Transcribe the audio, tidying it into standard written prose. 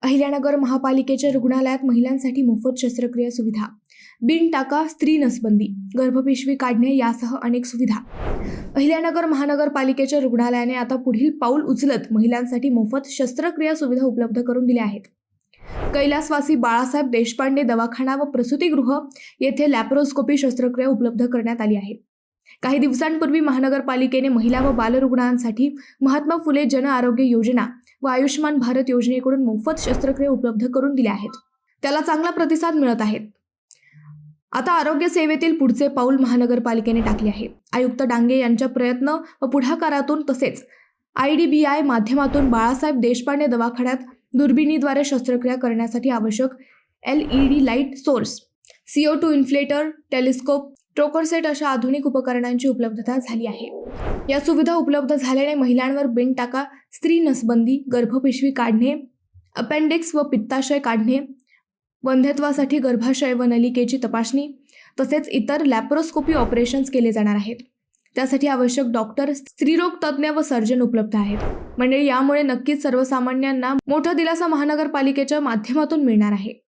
अहिल्यानगर महापालिकेच्या रुग्णालयात महिलांसाठी मोफत शस्त्रक्रिया सुविधा, बिन टाका स्त्री नसबंदी, गर्भपिशवी काढणे यासह अनेक सुविधा. अहिल्यानगर महानगरपालिकेच्या रुग्णालयाने आता पुढील पाऊल उचलत महिलांसाठी मोफत शस्त्रक्रिया सुविधा उपलब्ध करून दिल्या आहेत. कैलासवासी बाळासाहेब देशपांडे दवाखाना व प्रसूतिगृह येथे लॅप्रोस्कोपी शस्त्रक्रिया उपलब्ध करण्यात आली आहे. काही दिवसांपूर्वी महानगरपालिकेने महिला व बालरुग्णांसाठी महात्मा फुले जन आरोग्य योजना व आयुष्यमान भारत योजनेकडून मोफत शस्त्रक्रिया उपलब्ध करून दिल्या आहेत. त्याला चांगला प्रतिसाद मिळत आहे. आता आरोग्य सेवेतील पुढचे पाऊल महानगरपालिकेने टाकले आहे. आयुक्त डांगे यांच्या प्रयत्न व पुढाकारातून तसेच IDBI माध्यमातून बाळासाहेब देशपांडे दवाखान्यात दुर्बिणीद्वारे शस्त्रक्रिया करण्यासाठी आवश्यक LED light source, CO2 inflator, telescope, trocar set अशा आधुनिक उपकरणांची उपलब्धता झाली आहे. या सुविधा उपलब्ध झाल्याने महिलांवर बिन टाका स्त्री नसबंदी, गर्भपिशवी काढणे, अपेंडिक्स व पित्ताशय काढणे, वंध्यत्वासाठी गर्भाशय व नलिकेची तपासणी तसेच इतर लॅप्रोस्कोपी ऑपरेशन्स केले जाणार आहेत. त्यासाठी आवश्यक डॉक्टर, स्त्रीरोग तज्ज्ञ व सर्जन उपलब्ध आहेत. म्हणजे यामुळे नक्कीच सर्वसामान्यांना मोठा दिलासा महानगरपालिकेच्या माध्यमातून मिळणार आहे.